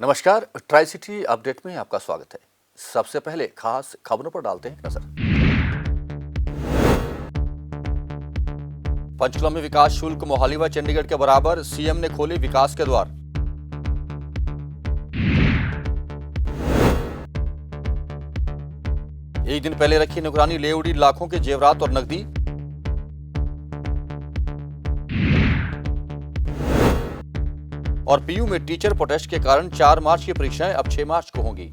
नमस्कार, tri city update में आपका स्वागत है। सबसे पहले खास खबरों पर डालते हैं नजर। पंचकुला में विकास शुल्क मोहाली व चंडीगढ़ के बराबर, सीएम ने खोले विकास के द्वार। एक दिन पहले रखी निगरानी, ले उड़ी लाखों के जेवरात और नकदी। और पीयू में टीचर प्रोटेस्ट के कारण 4 मार्च की परीक्षाएं अब 6 मार्च को होंगी।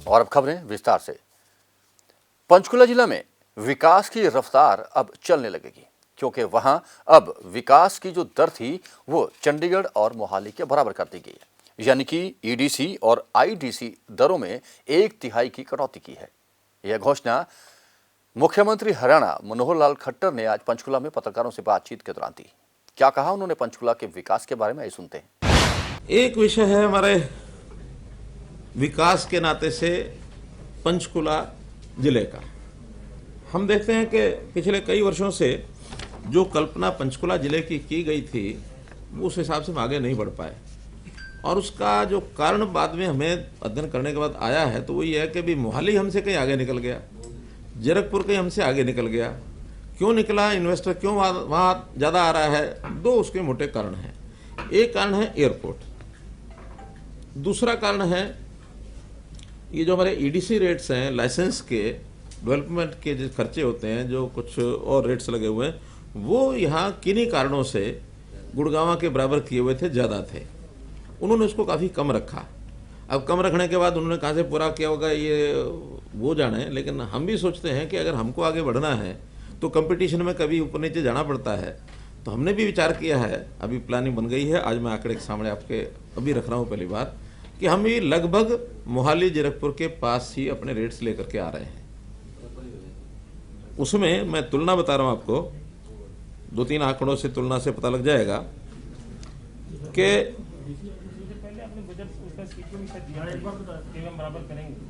और अब खबरें विस्तार से। पंचकुला जिला में विकास की रफ्तार अब चलने लगेगी, क्योंकि वहां अब विकास की जो दर थी वो चंडीगढ़ और मोहाली के बराबर कर दी गई है, यानी कि ईडीसी और आईडीसी दरों में 1/3 की कटौती की है। यह घोषणा मुख्यमंत्री हरियाणा मनोहर लाल खट्टर ने आज पंचकुला में पत्रकारों से बातचीत के दौरान दी। क्या कहा उन्होंने पंचकुला के विकास के बारे में, आइए सुनते हैं। एक विषय है हमारे विकास के नाते से पंचकुला जिले का। हम देखते हैं कि पिछले कई वर्षों से जो कल्पना पंचकुला जिले की गई थी उस हिसाब से हम आगे नहीं बढ़ पाए, और उसका जो कारण बाद में हमें अध्ययन करने के बाद आया है तो वो ये है कि भी मोहाली हमसे कहीं आगे निकल गया, जीरकपुर कहीं हमसे आगे निकल गया। क्यों निकला, इन्वेस्टर क्यों वहाँ ज़्यादा आ रहा है? 2 उसके मोटे कारण हैं। एक कारण है एयरपोर्ट, दूसरा कारण है ये जो हमारे ईडीसी रेट्स हैं, लाइसेंस के डेवलपमेंट के जो खर्चे होते हैं, जो कुछ और रेट्स लगे हुए हैं, वो यहाँ किन्हीं कारणों से गुड़गांव के बराबर किए हुए थे, ज़्यादा थे। उन्होंने उसको काफ़ी कम रखा। अब कम रखने के बाद उन्होंने कहाँ से पूरा किया होगा ये वो जाने, लेकिन हम भी सोचते हैं कि अगर हमको आगे बढ़ना है तो कंपटीशन में कभी ऊपर नीचे जाना पड़ता है। तो हमने भी विचार किया है, अभी प्लानिंग बन गई है। आज मैं आंकड़े के सामने आपके अभी रख रहा हूँ पहली बार, कि हम भी लगभग मोहाली जीरकपुर के पास ही अपने रेट्स लेकर के आ रहे हैं। उसमें मैं तुलना बता रहा हूँ आपको, 2-3 आंकड़ों से तुलना से पता लग जाएगा कि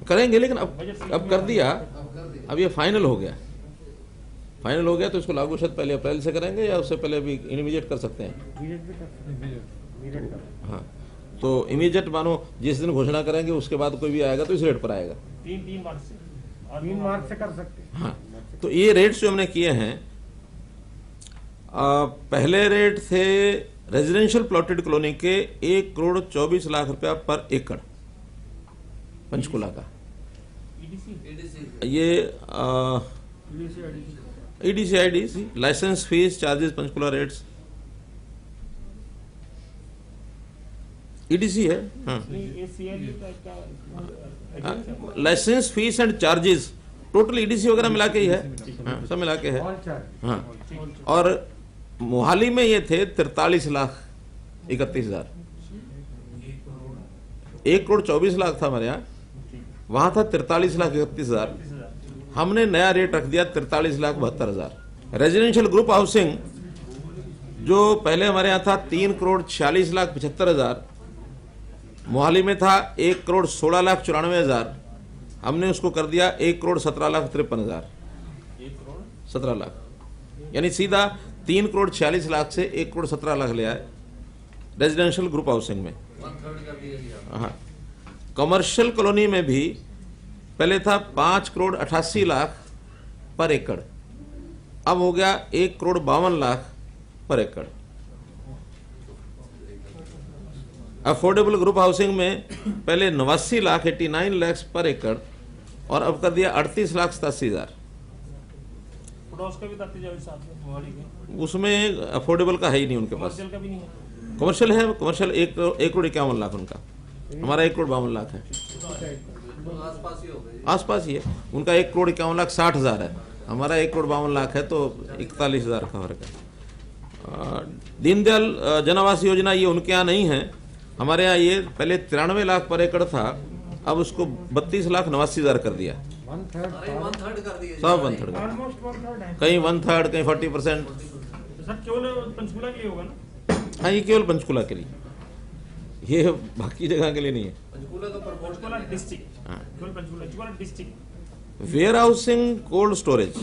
करेंगे, लेकिन अब कर दिया, अब ये फाइनल हो गया। फाइनल हो गया तो इसको लागू शायद पहले अप्रैल से करेंगे या उससे पहले भी इमीडिएट कर सकते हैं। हाँ, तो इमीडिएट मानो जिस दिन घोषणा करेंगे उसके बाद कोई भी आएगा तो इस रेट पर आएगा। 3 मार्च से कर सकते हैं। हाँ, तो ये रेट्स जो हमने किए हैं, पहले रेट थे रेजिडेंशियल प्लॉटेड कॉलोनी के 1,24,00,000 रुपया पर एकड़ पंचकुला का। ये EDC IDC license fee charges Panchkula rates EDC है। हाँ, license fee and charges total EDC वगैरह मिला के ही है। हाँ, सब मिला के है। हाँ, और मोहाली में ये थे 43,31,000। 1,24,00,000 था हमारे यहाँ, वहां था 43,31,000। हमने नया रेट रख दिया 43,72,000। रेजिडेंशियल ग्रुप हाउसिंग जो पहले हमारे यहाँ था 3,46,75,000, मोहाली में था 1,16,94,000, हमने उसको कर दिया 1,17,53,000। 17 लाख, यानी सीधा 3,46,00,000 से 1,17,00,000 ले आए रेजिडेंशियल ग्रुप हाउसिंग में। हाँ, कमर्शियल कॉलोनी में भी पहले था 5,88,00,000 पर एकड़, अब हो गया 1,52,00,000 पर एकड़। अफोर्डेबल ग्रुप हाउसिंग में पहले 89 लाख पर एकड़, और अब कर दिया 38,87,000। उसमें अफोर्डेबल का है ही नहीं उनके पास। कमर्शियल है, कमर्शियल 1,51,00,000 उनका, हमारा 1,52,00,000 है। आसपास ही है, उनका 1,51,60,000 है, हमारा 1,52,00,000 है, तो 41,000 का फर्क है। दीनदयाल जन आवास योजना ये उनके यहाँ नहीं है, हमारे यहाँ ये पहले 93 लाख पर एकड़ था, अब उसको 32,89,000 कर दिया। सब 1/3, कहीं 1/3, कहीं 40%। केवल पंचकुला के लिए होगा ना? हाँ, ये केवल पंचकुला के लिए, ये बाकी जगह के लिए नहीं है। पंचकुला डिस्ट्रिक्ट, हाँ, केवल Panchkula district. Warehousing cold storage,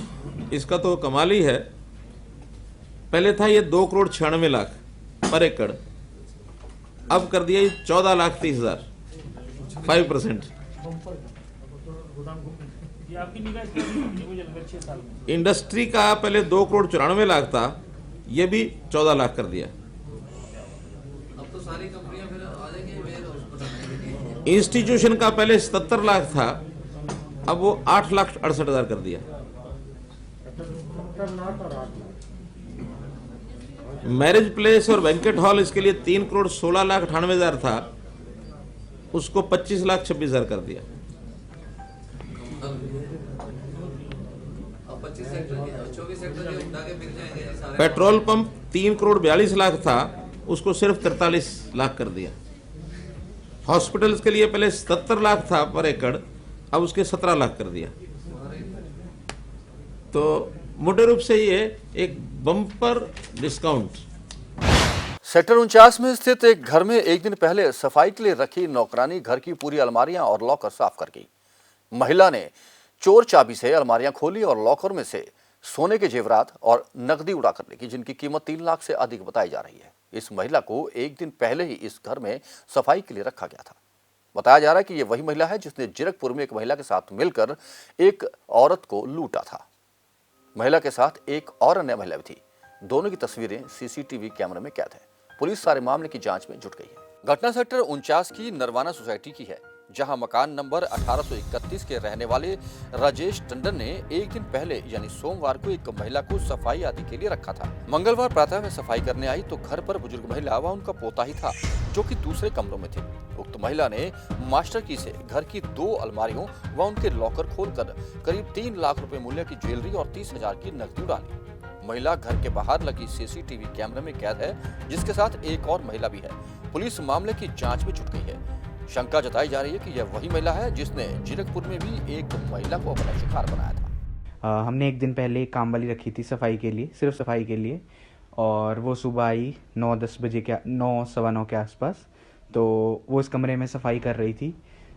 इसका तो कमाल ही है। पहले था ये 2,96,00,000 पर एकड़, अब कर दिया 14,30,000, 5%। ये आपकी निगाह इस पर नहीं है, वो जल गया 6 साल में। इंडस्ट्री का पहले 2,94,00,000 था, ये भी 14 लाख कर दिया। अब तो सारी कंपनियां फिर आ जाएंगी वेयर हाउस बनाने के लिए। इंस्टीट्यूशन का पहले 77 लाख था, अब वो 8,68,000 कर दिया। मैरिज प्लेस और बैंकेट हॉल इसके लिए 3,16,98,000 था, उसको 25,26,000 कर दिया। अब 25 सेक्टर के 24 सेक्टर के उठा के बिक जाएंगे ये सारे। पेट्रोल पंप 3,42,00,000 था, उसको सिर्फ 43 लाख कर दिया। हॉस्पिटल्स के लिए पहले 77 लाख था पर एकड़, अब उसके 17 लाख कर दिया। तो मोटे रूप से ये एक बम्पर डिस्काउंट। सेक्टर 49 में स्थित एक घर में एक दिन पहले सफाई के लिए रखी नौकरानी घर की पूरी अलमारियां और लॉकर साफ कर गई। महिला ने चोर चाबी से अलमारियां खोली और लॉकर में से सोने के जेवरात और नकदी उड़ा कर लेगी, जिनकी कीमत 3 लाख से अधिक बताई जा रही है। इस महिला को एक दिन पहले ही इस घर में सफाई के लिए रखा गया था। बताया जा रहा है कि यह वही महिला है जिसने जीरकपुर में एक महिला के साथ मिलकर एक औरत को लूटा था। महिला के साथ एक और अन्य महिला भी थी। दोनों की तस्वीरें सीसीटीवी कैमरे में कैद है। पुलिस सारे मामले की जांच में जुट गई है। घटना सेक्टर 49 की नरवाना सोसाइटी की है, जहां मकान नंबर 1831 के रहने वाले राजेश टंडन ने एक दिन पहले यानी सोमवार को एक महिला को सफाई आदि के लिए रखा था। मंगलवार प्रातः में सफाई करने आई तो घर पर बुजुर्ग महिला व उनका पोता ही था, जो कि दूसरे कमरों में थे। उक्त महिला ने मास्टर की से घर की 2 अलमारियों व उनके लॉकर खोलकर करीब 3 लाख रुपए मूल्य की ज्वेलरी और 30,000 की नकदी उड़ा ली। महिला घर के बाहर लगी सीसीटीवी कैमरे में कैद है, जिसके साथ एक और महिला भी है। पुलिस मामले की जांच में जुट गई है। शंका जताई जा रही है कि यह वही महिला है जिसने जीरकपुर में भी एक महिला को अपना शिकार बनाया था। हमने एक दिन पहले एक काम वाली रखी थी सफाई के लिए, सिर्फ सफाई के लिए, और वो सुबह आई 9-10 बजे के 9 सवा 9 के आसपास। तो वो इस कमरे में सफाई कर रही थी,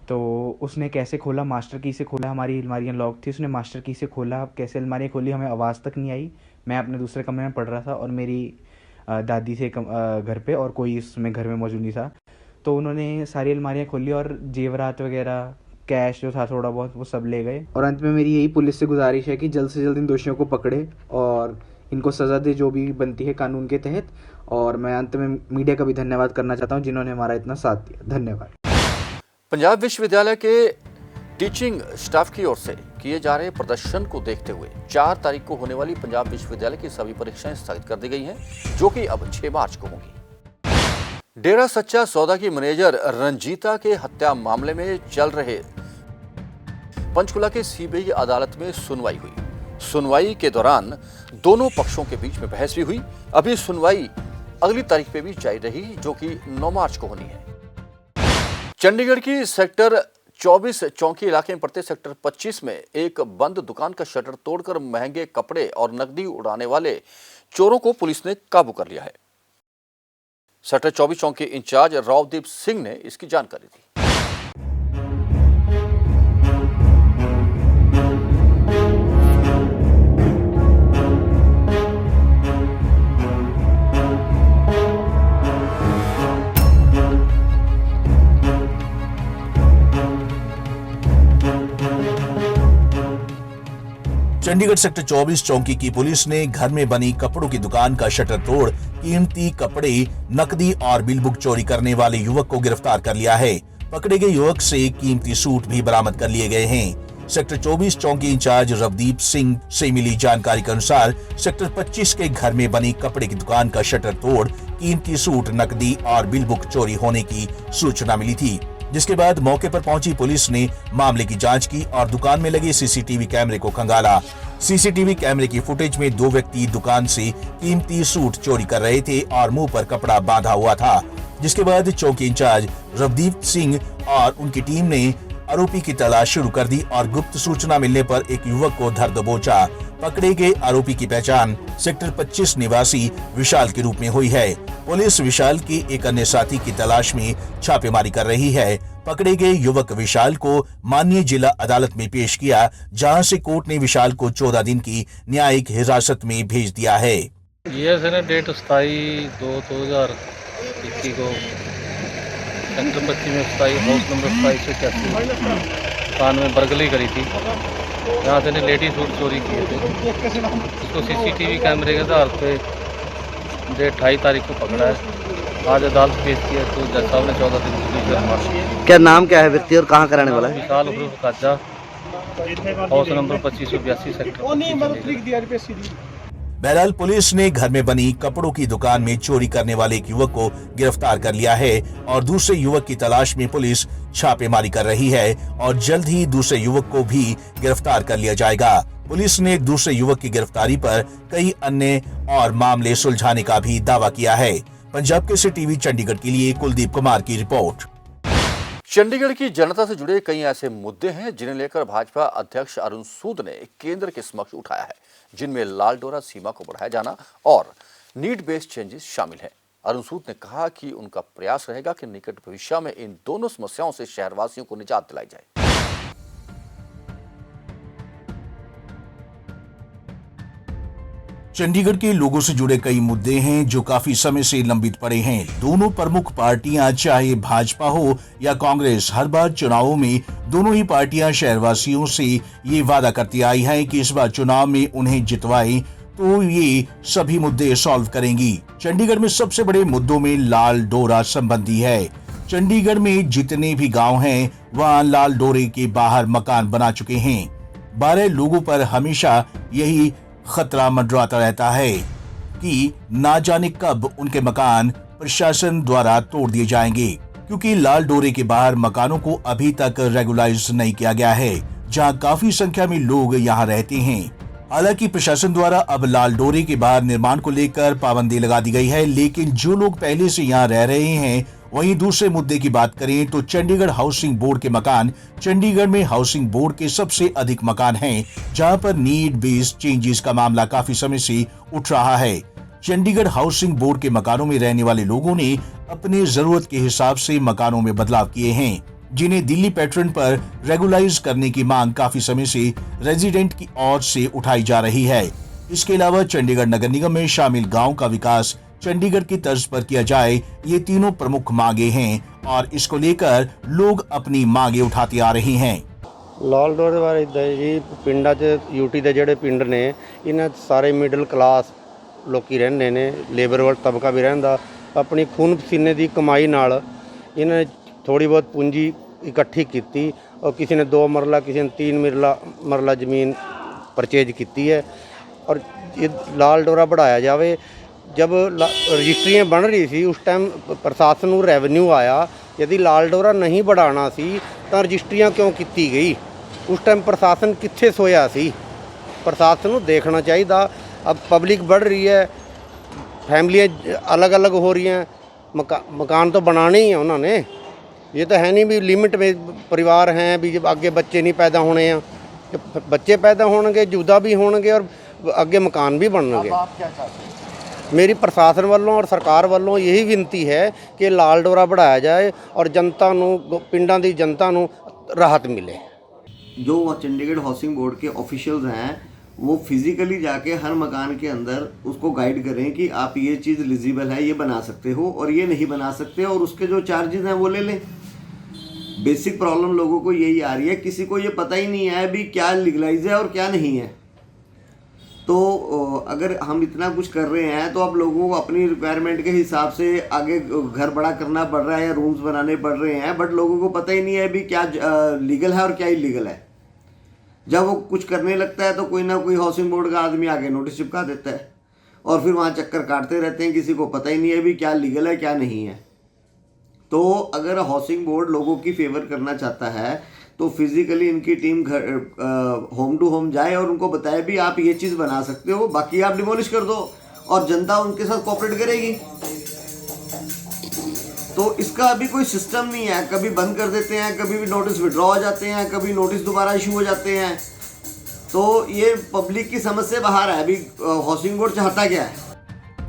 तो उसने कैसे खोला, मास्टर की से खोला। हमारी अलमारियाँ लॉक थी, उसने मास्टर की से खोला। कैसे अलमारियाँ खोली हमें आवाज़ तक नहीं आई। मैं अपने दूसरे कमरे में पढ़ रहा था और मेरी दादी से घर पे और कोई इसमें घर में मौजूद नहीं था। तो उन्होंने सारी अलमारियाँ खोली और जेवरात वगैरह, कैश जो था थोड़ा बहुत, वो सब ले गए। और अंत में मेरी यही पुलिस से गुजारिश है कि जल्द से जल्द इन दोषियों को पकड़े और इनको सज़ा दे जो भी बनती है कानून के तहत। और मैं अंत में मीडिया का भी धन्यवाद करना चाहता हूँ जिन्होंने हमारा इतना साथ दिया। धन्यवाद। पंजाब विश्वविद्यालय के टीचिंग स्टाफ की ओर से किए जा रहे प्रदर्शन को देखते हुए 4 तारीख को होने वाली पंजाब विश्वविद्यालय की सभी परीक्षाएं स्थगित कर दी गई हैं, जो कि अब 6 मार्च को होंगी। डेरा सच्चा सौदा की मैनेजर रंजीता के हत्या मामले में चल रहे पंचकुला के सीबीआई अदालत में सुनवाई हुई। सुनवाई के दौरान दोनों पक्षों के बीच में बहस भी हुई। अभी सुनवाई अगली तारीख पे भी जारी रही, जो कि 9 मार्च को होनी है। चंडीगढ़ की सेक्टर 24 चौकी इलाके में पड़ते सेक्टर 25 में एक बंद दुकान का शटर तोड़कर महंगे कपड़े और नकदी उड़ाने वाले चोरों को पुलिस ने काबू कर लिया है। सेक्टर 24 चौकी इंचार्ज रावदीप सिंह ने इसकी जानकारी दी। चंडीगढ़ सेक्टर 24 चौकी की पुलिस ने घर में बनी कपड़ों की दुकान का शटर तोड़ कीमती कपड़े, नकदी और बिल बुक चोरी करने वाले युवक को गिरफ्तार कर लिया है। पकड़े गए युवक से कीमती सूट भी बरामद कर लिए गए हैं। सेक्टर 24 चौकी इंचार्ज रवदीप सिंह से मिली जानकारी के अनुसार सेक्टर 25 के घर में बनी कपड़े की दुकान का शटर तोड़ कीमती सूट, नकदी और बिल बुक चोरी होने की सूचना मिली थी, जिसके बाद मौके पर पहुंची पुलिस ने मामले की जांच की और दुकान में लगे सीसीटीवी कैमरे को खंगाला। सीसीटीवी कैमरे की फुटेज में 2 व्यक्ति दुकान से कीमती सूट चोरी कर रहे थे और मुंह पर कपड़ा बांधा हुआ था, जिसके बाद चौकी इंचार्ज रवदीप सिंह और उनकी टीम ने आरोपी की तलाश शुरू कर दी और गुप्त सूचना मिलने पर एक युवक को धर दबोचा। पकड़े गए आरोपी की पहचान सेक्टर 25 निवासी विशाल के रूप में हुई है। पुलिस विशाल के एक अन्य साथी की तलाश में छापेमारी कर रही है। पकड़े गए युवक विशाल को माननीय जिला अदालत में पेश किया, जहां से कोर्ट ने विशाल को 14 दिन की न्यायिक हिरासत में भेज दिया है। जीएस ने डेट 27/2/2021 को सेक्टर 25 में हाउस नंबर 2781 दुकान में बर्गली करी थी। यहाँ से लेडीज सूट चोरी किए थे। इसको CCTV कैमरे के आधार पे डेट 28 तारीख को पकड़ा है। आज अदालत पेश किया तो जज साहब ने 14 दिन की रिमांड। क्या नाम क्या है व्यक्ति और कहाँ का रहने वाला है? विशाल उर्फ काजा, हाउस नंबर 2582 सेक्टर। बहरहाल पुलिस ने घर में बनी कपड़ों की दुकान में चोरी करने वाले एक युवक को गिरफ्तार कर लिया है और दूसरे युवक की तलाश में पुलिस छापेमारी कर रही है और जल्द ही दूसरे युवक को भी गिरफ्तार कर लिया जाएगा। पुलिस ने दूसरे युवक की गिरफ्तारी पर कई अन्य और मामले सुलझाने का भी दावा किया है। पंजाब केसरी टीवी चंडीगढ़ के लिए कुलदीप कुमार की रिपोर्ट। चंडीगढ़ की जनता से जुड़े कई ऐसे मुद्दे हैं जिन्हें लेकर भाजपा अध्यक्ष अरुण सूद ने केंद्र के समक्ष उठाया है, जिनमें लाल डोरा सीमा को बढ़ाया जाना और नीड बेस्ड चेंजेस शामिल हैं। अरुण सूद ने कहा कि उनका प्रयास रहेगा कि निकट भविष्य में इन दोनों समस्याओं से शहरवासियों को निजात दिलाई जाए। चंडीगढ़ के लोगों से जुड़े कई मुद्दे हैं जो काफी समय से लंबित पड़े हैं। दोनों प्रमुख पार्टियां चाहे भाजपा हो या कांग्रेस, हर बार चुनावों में दोनों ही पार्टियां शहरवासियों से ये वादा करती आई हैं कि इस बार चुनाव में उन्हें जितवाएं तो ये सभी मुद्दे सॉल्व करेंगी। चंडीगढ़ में सबसे बड़े मुद्दों में लाल डोरा संबंधी है। चंडीगढ़ में जितने भी गाँव हैं वहाँ लाल डोरे के बाहर मकान बना चुके हैं। 12 लोगों पर हमेशा यही खतरा मंडराता रहता है कि ना जाने कब उनके मकान प्रशासन द्वारा तोड़ दिए जाएंगे, क्योंकि लाल डोरे के बाहर मकानों को अभी तक रेगुलाइज नहीं किया गया है, जहां काफी संख्या में लोग यहां रहते हैं। हालांकि प्रशासन द्वारा अब लाल डोरे के बाहर निर्माण को लेकर पाबंदी लगा दी गई है, लेकिन जो लोग पहले से यहां रह रहे हैं वहीं दूसरे मुद्दे की बात करें तो चंडीगढ़ हाउसिंग बोर्ड के मकान। चंडीगढ़ में हाउसिंग बोर्ड के सबसे अधिक मकान हैं, जहां पर नीड बेस्ड चेंजेस का मामला काफी समय से उठ रहा है। चंडीगढ़ हाउसिंग बोर्ड के मकानों में रहने वाले लोगों ने अपने जरूरत के हिसाब से मकानों में बदलाव किए हैं, जिन्हें दिल्ली पैटर्न पर रेगुलाइज करने की मांग काफी समय से रेजिडेंट की ओर से उठाई जा रही है। इसके अलावा चंडीगढ़ नगर निगम में शामिल गाँव का विकास चंडीगढ़ की तर्ज पर किया जाए, ये तीनों प्रमुख मांगे हैं और इसको लेकर लोग अपनी मांगे उठाते आ रहे हैं। ਲਾਲ ਡੋਰੇ ਬਾਰੇ ਇਦਾਂ ਜੀ, ਪਿੰਡਾਂ 'ਚ ਯੂਟੀ ਦੇ ਜਿਹੜੇ ਪਿੰਡ ਨੇ ਇਹਨਾਂ ਸਾਰੇ ਮਿਡਲ ਕਲਾਸ ਲੋਕੀ ਰਹਿੰਦੇ ਨੇ, ਲੇਬਰ ਵਰਕ ਤਬਕਾ ਵੀ ਰਹਿੰਦਾ। ਆਪਣੀ ਖੂਨ ਪਸੀਨੇ ਦੀ ਕਮਾਈ ਨਾਲ ਇਹਨਾਂ ਨੇ ਥੋੜੀ ਬਹੁਤ ਪੂੰਜੀ ਇਕੱਠੀ ਕੀਤੀ और किसी ने 2 मरला, किसी ने 3 मरला ज़मीन परचेज की है। और ये लाल डोरा बढ़ाया जाए। जब रजिस्ट्रियाँ बन रही थी उस टाइम प्रशासन को रेवन्यू आया, यदि लाल डोरा नहीं बढ़ाना सी तो रजिस्ट्रियाँ क्यों की गई? उस टाइम प्रशासन कित्थे सोया सी? प्रशासन को देखना चाहिए। अब पब्लिक बढ़ रही है, फैमिलियाँ अलग अलग हो रही हैं, मकान तो बनाने ही हैं उन्होंने। ये तो है नहीं भी लिमिट में परिवार हैं भी जब आगे बच्चे नहीं पैदा होने हैं, जब बच्चे पैदा होंगे जुदा भी होंगे और आगे मकान भी बनने। मेरी प्रशासन वालों और सरकार वालों यही विनती है कि लाल डोरा बढ़ाया जाए और जनता नूं, पिंडां दी जनता नूं राहत मिले। जो चंडीगढ़ हाउसिंग बोर्ड के ऑफिशियल्स हैं वो फिजिकली जाके हर मकान के अंदर उसको गाइड करें कि आप ये चीज़ एलिजिबल है, ये बना सकते हो और ये नहीं बना सकते, और उसके जो चार्जेस हैं वो ले लें। बेसिक प्रॉब्लम लोगों को यही आ रही है, किसी को ये पता ही नहीं है अभी क्या लीगलाइज है और क्या नहीं है। तो अगर हम इतना कुछ कर रहे हैं तो अब लोगों को अपनी रिक्वायरमेंट के हिसाब से आगे घर बड़ा करना पड़ रहा है या रूम्स बनाने पड़ रहे हैं, बट लोगों को पता ही नहीं है अभी क्या लीगल है और क्या इलीगल है। जब वो कुछ करने लगता है तो कोई ना कोई हाउसिंग बोर्ड का आदमी आगे नोटिस चिपका देता है और फिर वहाँ चक्कर काटते रहते हैं, किसी को पता ही नहीं है अभी क्या लीगल है क्या नहीं है। तो अगर हाउसिंग बोर्ड लोगों की फेवर करना चाहता है तो फिजिकली इनकी टीम घर होम टू होम जाए और उनको बताए भी आप ये चीज़ बना सकते हो, बाकी आप डिमोलिश कर दो और जनता उनके साथ कोऑपरेट करेगी। तो इसका अभी कोई सिस्टम नहीं है, कभी बंद कर देते हैं, कभी भी नोटिस विड्रॉ हो जाते हैं, कभी नोटिस दोबारा इशू हो जाते हैं। तो ये पब्लिक की समझ से बाहर है। अभी हाउसिंग बोर्ड चाहता क्या है?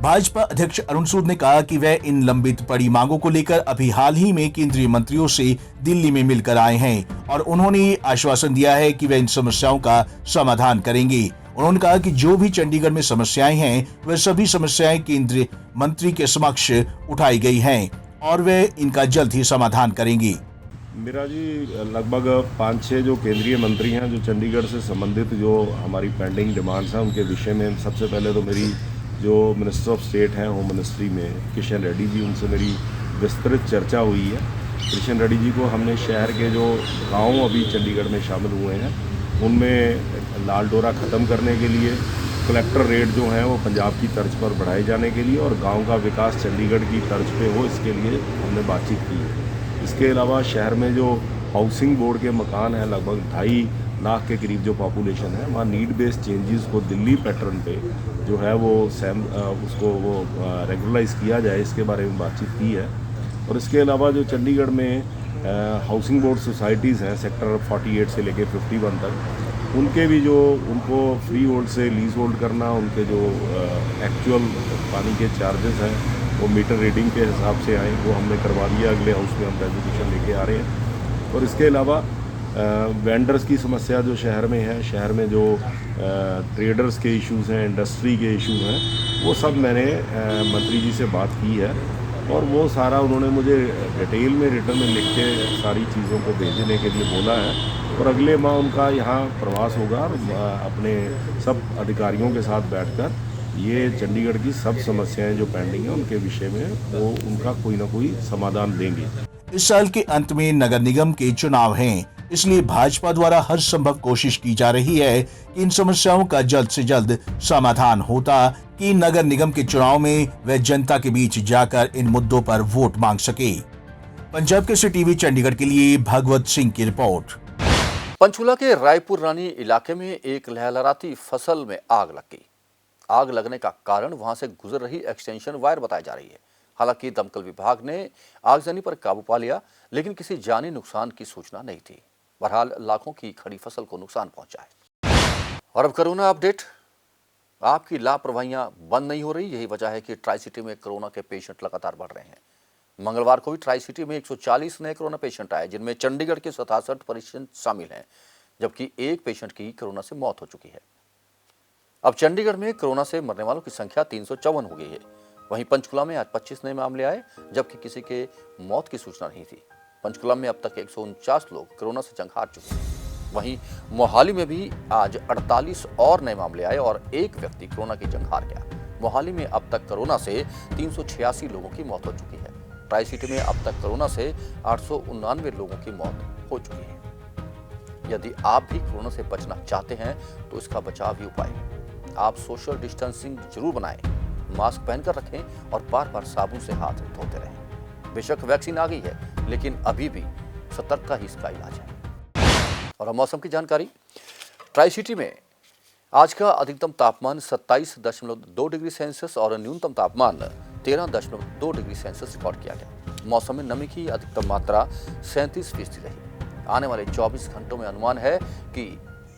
भाजपा अध्यक्ष अरुण सूद ने कहा कि वह इन लंबित पड़ी मांगों को लेकर अभी हाल ही में केंद्रीय मंत्रियों से दिल्ली में मिलकर आए हैं और उन्होंने ये आश्वासन दिया है कि वह इन समस्याओं का समाधान करेंगे। उन्होंने कहा कि जो भी चंडीगढ़ में समस्याएं हैं वह सभी समस्याएं केंद्रीय मंत्री के समक्ष उठाई गई हैं। और वे इनका जल्द ही समाधान करेंगी। मेरा जी लगभग 5-6 जो केंद्रीय मंत्री हैं जो चंडीगढ़ से संबंधित जो हमारी पेंडिंग डिमांड्स हैं उनके विषय में सबसे पहले तो मेरी जो मिनिस्टर ऑफ स्टेट हैं होम मिनिस्ट्री में किशन रेड्डी जी, उनसे मेरी विस्तृत चर्चा हुई है। किशन रेड्डी जी को हमने शहर के जो गांव अभी चंडीगढ़ में शामिल हुए हैं उनमें लाल डोरा ख़त्म करने के लिए, कलेक्टर रेट जो हैं वो पंजाब की तर्ज पर बढ़ाए जाने के लिए और गांव का विकास चंडीगढ़ की तर्ज पे हो, इसके लिए हमने बातचीत की है। इसके अलावा शहर में जो हाउसिंग बोर्ड के मकान हैं लगभग 2.5 लाख के करीब जो पॉपुलेशन है, वहाँ नीड बेस्ड चेंजेस को दिल्ली पैटर्न पे जो है वो उसको वो रेगुलराइज किया जाए, इसके बारे में बातचीत की है। और इसके अलावा जो चंडीगढ़ में हाउसिंग बोर्ड सोसाइटीज़ हैं सेक्टर 48 से लेके 51 तक, उनके भी जो उनको फ्री होल्ड से लीज होल्ड करना, उनके जो एक्चुअल पानी के चार्जेस हैं वो मीटर रीडिंग के हिसाब से आए, वो हमने करवा दिया। अगले हाउस में हम रेजोल्यूशन लेके आ रहे हैं। और इसके अलावा वेंडर्स की समस्या जो शहर में है, शहर में जो ट्रेडर्स के इश्यूज़ हैं, इंडस्ट्री के इश्यूज़ हैं, वो सब मैंने मंत्री जी से बात की है और वो सारा उन्होंने मुझे डिटेल में रिटर्न में लिख के सारी चीज़ों को भेजने के लिए बोला है। और अगले माह उनका यहाँ प्रवास होगा और अपने सब अधिकारियों के साथ बैठकर ये चंडीगढ़ की सब समस्याएं जो पेंडिंग है उनके विषय में वो उनका कोई ना कोई समाधान देंगे। इस साल के अंत में नगर निगम के चुनाव हैं, इसलिए भाजपा द्वारा हर संभव कोशिश की जा रही है कि इन समस्याओं का जल्द से जल्द समाधान होता कि नगर निगम के चुनाव में वे जनता के बीच जाकर इन मुद्दों पर वोट मांग सके। पंजाब केसरी टीवी चंडीगढ़ के लिए भगवत सिंह की रिपोर्ट। पंचकुला के रायपुर रानी इलाके में एक लहलहाती फसल में आग लग गई। आग लगने का कारण वहां से गुजर रही एक्सटेंशन वायर बताई जा रही है। हालांकि दमकल विभाग ने आगजनी पर काबू पा लिया, लेकिन किसी जानी नुकसान की सूचना नहीं थी। बहरहाल लाखों की खड़ी फसल को नुकसान पहुंचा है। और अब कोरोना अपडेट। आपकी लापरवाहियां बंद नहीं हो रही, यही वजह है कि ट्राई सिटी में कोरोना के पेशेंट लगातार बढ़ रहे हैं। मंगलवार को भी ट्राई सिटी में 140 नए कोरोना पेशेंट आए, जिनमें चंडीगढ़ के 67 पेशेंट शामिल हैं, जबकि एक पेशेंट की कोरोना से मौत हो चुकी है। अब चंडीगढ़ में कोरोना से मरने वालों की संख्या 354 हो गई है। वहीं पंचकुला में आज 25 नए मामले आए, जबकि किसी के मौत की सूचना नहीं थी। पंचकुला में अब तक 149 लोग कोरोना से जंग हार चुके हैं। वहीं मोहाली में भी आज 48 और नए मामले आए और एक व्यक्ति कोरोना की जंग हार गया। मोहाली में अब तक कोरोना से 386 लोगों की मौत हो चुकी है। ट्राई सिटी में अब तक कोरोना से 899 लोगों की मौत हो चुकी है। यदि आप भी कोरोना से बचना चाहते हैं तो इसका बचाव ही उपाय है। आप सोशल डिस्टेंसिंग जरूर बनाएं, मास्क पहनकर रखें और बार बार साबुन से हाथ धोते रहें। बेशक वैक्सीन आ गई है, लेकिन अभी भी सतर्कता ही इसका इलाज है। और अब मौसम की जानकारी। ट्राई सिटी में आज का अधिकतम तापमान 27.2 डिग्री सेल्सियस और न्यूनतम तापमान 13.2 डिग्री सेल्सियस रिकॉर्ड किया गया। मौसम में नमी की अधिकतम मात्रा 37% रही। आने वाले 24 घंटों में अनुमान है कि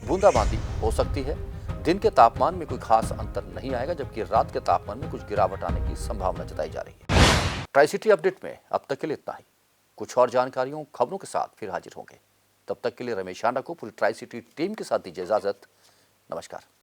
बूंदाबांदी हो सकती है। दिन के तापमान में कोई खास अंतर नहीं आएगा, जबकि रात के तापमान में कुछ गिरावट आने की संभावना जताई जा रही है। ट्राई सिटी अपडेट में अब तक के लिए इतना ही। कुछ और जानकारियों खबरों के साथ फिर हाजिर होंगे। तब तक के लिए रमेश आंडा को पूरी ट्राई सिटी टीम के साथ दीजिए इजाजत। नमस्कार।